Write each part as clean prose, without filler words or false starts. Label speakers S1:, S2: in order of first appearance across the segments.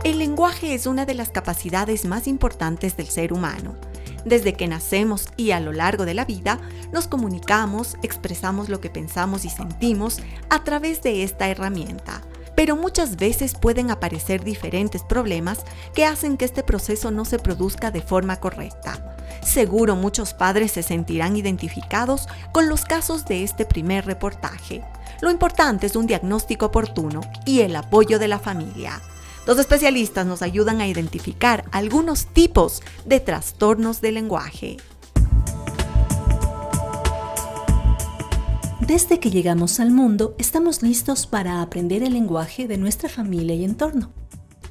S1: El lenguaje es una de las capacidades más importantes del ser humano. Desde que nacemos y a lo largo de la vida, nos comunicamos, expresamos lo que pensamos y sentimos a través de esta herramienta. Pero muchas veces pueden aparecer diferentes problemas que hacen que este proceso no se produzca de forma correcta. Seguro muchos padres se sentirán identificados con los casos de este primer reportaje. Lo importante es un diagnóstico oportuno y el apoyo de la familia. Los especialistas nos ayudan a identificar algunos tipos de trastornos del lenguaje.
S2: Desde que llegamos al mundo, estamos listos para aprender el lenguaje de nuestra familia y entorno.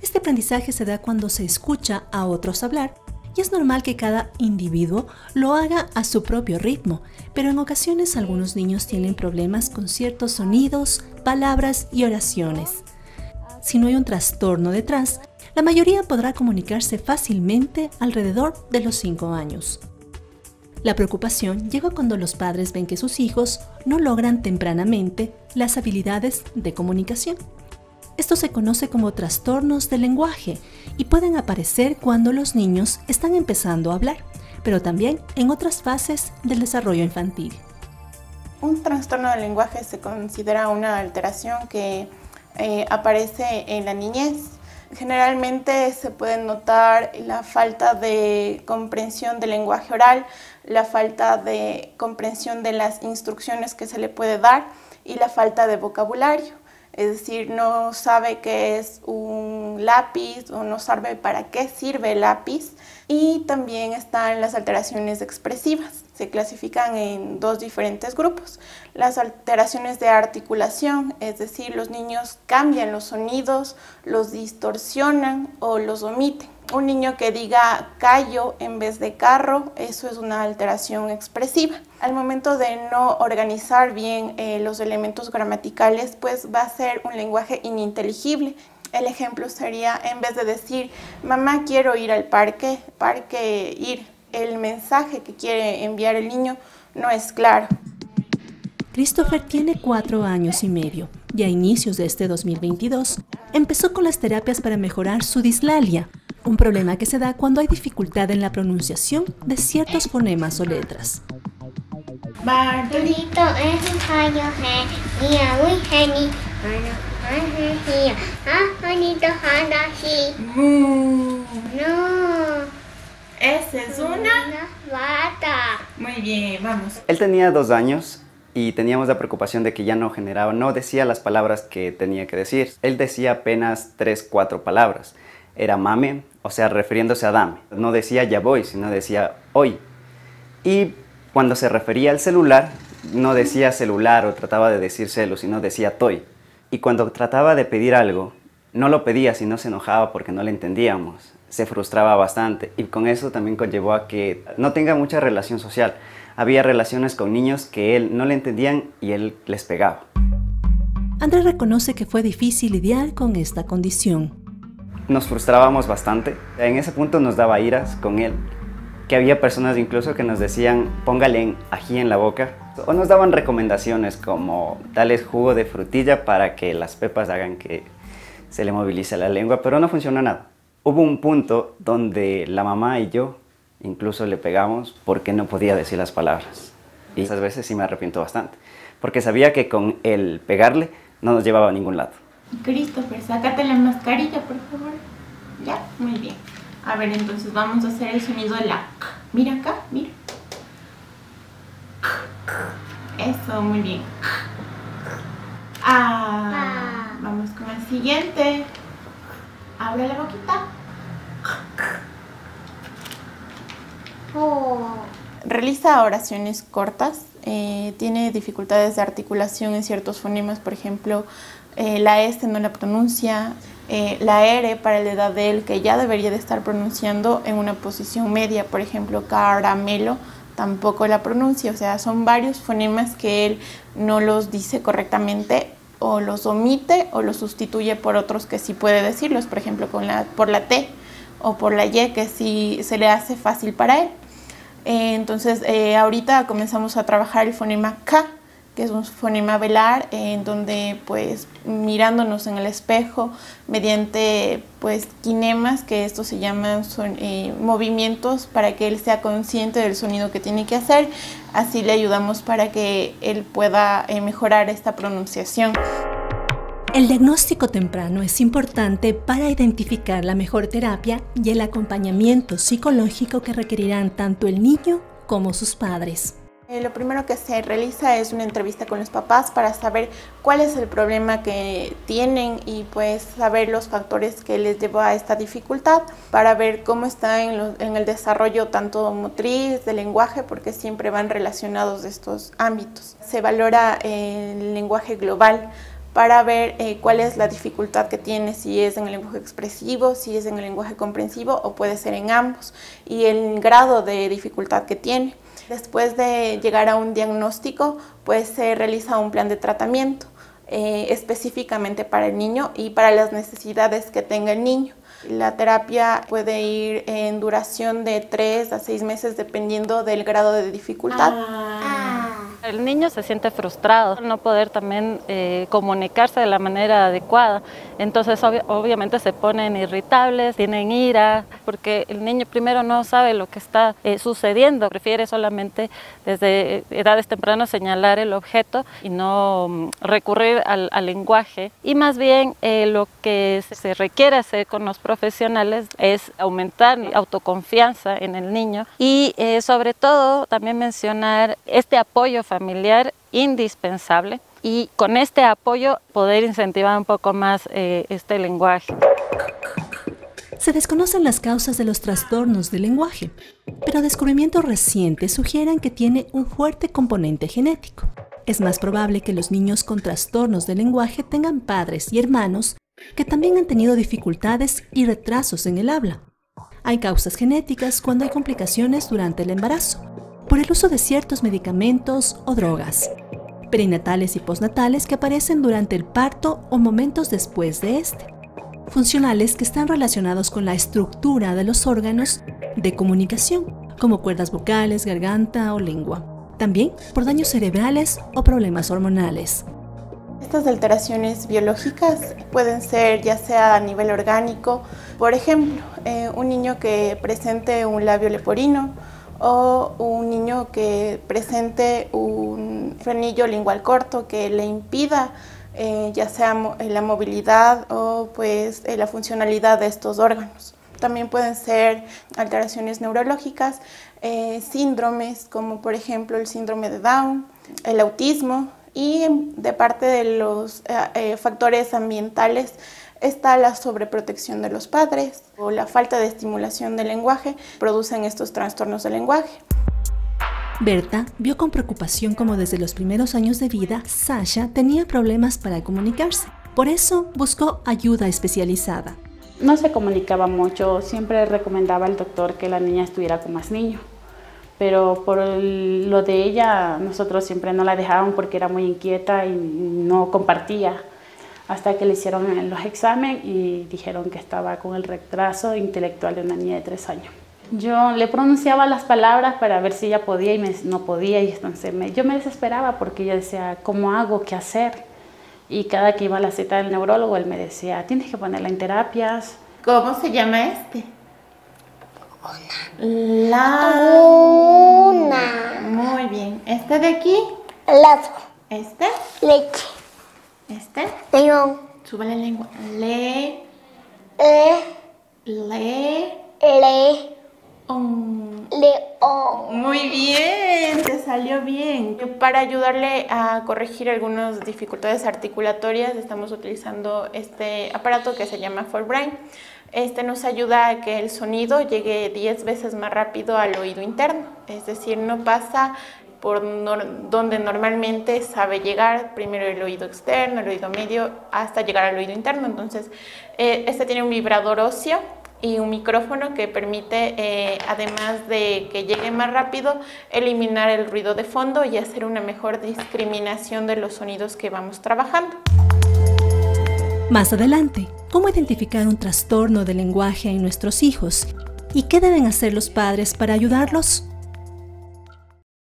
S2: Este aprendizaje se da cuando se escucha a otros hablar y es normal que cada individuo lo haga a su propio ritmo, pero en ocasiones algunos niños tienen problemas con ciertos sonidos, palabras y oraciones. Si no hay un trastorno detrás, la mayoría podrá comunicarse fácilmente alrededor de los 5 años. La preocupación llega cuando los padres ven que sus hijos no logran tempranamente las habilidades de comunicación. Esto se conoce como trastornos del lenguaje y pueden aparecer cuando los niños están empezando a hablar, pero también en otras fases del desarrollo infantil.
S3: Un trastorno del lenguaje se considera una alteración que aparece en la niñez. Generalmente se puede notar la falta de comprensión del lenguaje oral, la falta de comprensión de las instrucciones que se le puede dar y la falta de vocabulario. Es decir, no sabe qué es un lápiz o no sabe para qué sirve el lápiz. Y también están las alteraciones expresivas. Se clasifican en 2 diferentes grupos. Las alteraciones de articulación, es decir, los niños cambian los sonidos, los distorsionan o los omiten. Un niño que diga callo en vez de carro, eso es una alteración expresiva. Al momento de no organizar bien los elementos gramaticales, pues va a ser un lenguaje ininteligible. El ejemplo sería, en vez de decir, mamá quiero ir al parque, ir. El mensaje que quiere enviar el niño no es claro.
S2: Christopher tiene 4 años y medio y a inicios de este 2022 empezó con las terapias para mejorar su dislalia, un problema que se da cuando hay dificultad en la pronunciación de ciertos fonemas o letras.
S4: Bartolito es un gallo, muy geni. No.
S3: Esa es
S4: Una bata.
S3: Muy bien, vamos.
S5: Él tenía 2 años y teníamos la preocupación de que ya no decía las palabras que tenía que decir. Él decía apenas 3, 4 palabras. Era mame, o sea, refiriéndose a dame. No decía ya voy, sino decía hoy. Y cuando se refería al celular, no decía celular o trataba de decir celu, sino decía toy. Y cuando trataba de pedir algo, no lo pedía, sino se enojaba porque no le entendíamos. Se frustraba bastante y con eso también conllevó a que no tenga mucha relación social. Había relaciones con niños que él no le entendían y él les pegaba.
S2: Andrés reconoce que fue difícil lidiar con esta condición.
S5: Nos frustrábamos bastante. En ese punto nos daba iras con él. Que había personas incluso que nos decían póngale ají en la boca. O nos daban recomendaciones como dale jugo de frutilla para que las pepas hagan que se le movilice la lengua, pero no funcionó nada. Hubo un punto donde la mamá y yo incluso le pegamos porque no podía decir las palabras. Y esas veces sí me arrepiento bastante, porque sabía que con el pegarle no nos llevaba a ningún lado.
S3: Christopher, sácate la mascarilla, por favor. Ya, muy bien. A ver, entonces vamos a hacer el sonido de la K. Mira acá, mira. Eso, muy bien. Vamos con el siguiente. Abre la boquita. Realiza oraciones cortas. Tiene dificultades de articulación en ciertos fonemas, por ejemplo, la S no la pronuncia, la R para la edad de él, que ya debería de estar pronunciando en una posición media, por ejemplo, caramelo, tampoco la pronuncia. O sea, son varios fonemas que él no los dice correctamente, o los omite o los sustituye por otros que sí puede decirlos, por ejemplo por la T o por la Y, que sí se le hace fácil para él. Entonces ahorita comenzamos a trabajar el fonema K, que es un fonema velar, en donde pues mirándonos en el espejo mediante pues kinemas, que estos se llaman movimientos para que él sea consciente del sonido que tiene que hacer. Así le ayudamos para que él pueda mejorar esta pronunciación.
S2: El diagnóstico temprano es importante para identificar la mejor terapia y el acompañamiento psicológico que requerirán tanto el niño como sus padres.
S3: Lo primero que se realiza es una entrevista con los papás para saber cuál es el problema que tienen y pues saber los factores que les llevó a esta dificultad, para ver cómo está en el desarrollo tanto motriz, de lenguaje, porque siempre van relacionados estos ámbitos. Se valora el lenguaje global para ver cuál es la dificultad que tiene, si es en el lenguaje expresivo, si es en el lenguaje comprensivo o puede ser en ambos, y el grado de dificultad que tiene. Después de llegar a un diagnóstico, pues se realiza un plan de tratamiento específicamente para el niño y para las necesidades que tenga el niño. La terapia puede ir en duración de 3 a 6 meses dependiendo del grado de dificultad.
S6: El niño se siente frustrado, no poder también comunicarse de la manera adecuada. Entonces obviamente se ponen irritables, tienen ira, porque el niño primero no sabe lo que está sucediendo. Prefiere solamente desde edades tempranas señalar el objeto y no recurrir al lenguaje. Y más bien lo que se requiere hacer con los profesionales es aumentar la autoconfianza en el niño y sobre todo también mencionar este apoyo familiar indispensable y con este apoyo poder incentivar un poco más este lenguaje.
S2: Se desconocen las causas de los trastornos del lenguaje, pero descubrimientos recientes sugieren que tiene un fuerte componente genético. Es más probable que los niños con trastornos del lenguaje tengan padres y hermanos que también han tenido dificultades y retrasos en el habla. Hay causas genéticas cuando hay complicaciones durante el embarazo, por el uso de ciertos medicamentos o drogas, perinatales y postnatales que aparecen durante el parto o momentos después de este, funcionales que están relacionados con la estructura de los órganos de comunicación, como cuerdas vocales, garganta o lengua, también por daños cerebrales o problemas hormonales.
S3: Estas alteraciones biológicas pueden ser ya sea a nivel orgánico, por ejemplo, un niño que presente un labio leporino o un niño que presente un frenillo lingual corto que le impida ya sea la movilidad o pues la funcionalidad de estos órganos. También pueden ser alteraciones neurológicas, síndromes como por ejemplo el síndrome de Down, el autismo, y de parte de los factores ambientales está la sobreprotección de los padres o la falta de estimulación del lenguaje, producen estos trastornos del lenguaje.
S2: Berta vio con preocupación cómo desde los primeros años de vida Sasha tenía problemas para comunicarse. Por eso buscó ayuda especializada.
S7: No se comunicaba mucho, siempre recomendaba al doctor que la niña estuviera con más niños. Pero por lo de ella, nosotros siempre no la dejábamos porque era muy inquieta y no compartía. Hasta que le hicieron los exámenes y dijeron que estaba con el retraso intelectual de una niña de 3 años. Yo le pronunciaba las palabras para ver si ella podía y no podía. Y entonces yo me desesperaba porque yo decía, ¿cómo hago? ¿Qué hacer? Y cada que iba a la cita del neurólogo, él me decía, tienes que ponerla en terapias.
S3: ¿Cómo se llama este?
S4: Una.
S3: Muy bien. ¿Este de aquí?
S4: Lazo.
S3: ¿Este?
S4: Leche.
S3: ¿Este?
S4: León.
S3: Sube la lengua. Le.
S4: León.
S3: Muy bien, te salió bien. Para ayudarle a corregir algunas dificultades articulatorias, estamos utilizando este aparato que se llama ForBrain. Este nos ayuda a que el sonido llegue 10 veces más rápido al oído interno, es decir, no pasa por donde normalmente sabe llegar, primero el oído externo, el oído medio, hasta llegar al oído interno. Entonces, este tiene un vibrador óseo y un micrófono que permite, además de que llegue más rápido, eliminar el ruido de fondo y hacer una mejor discriminación de los sonidos que vamos trabajando.
S2: Más adelante, ¿cómo identificar un trastorno del lenguaje en nuestros hijos? ¿Y qué deben hacer los padres para ayudarlos?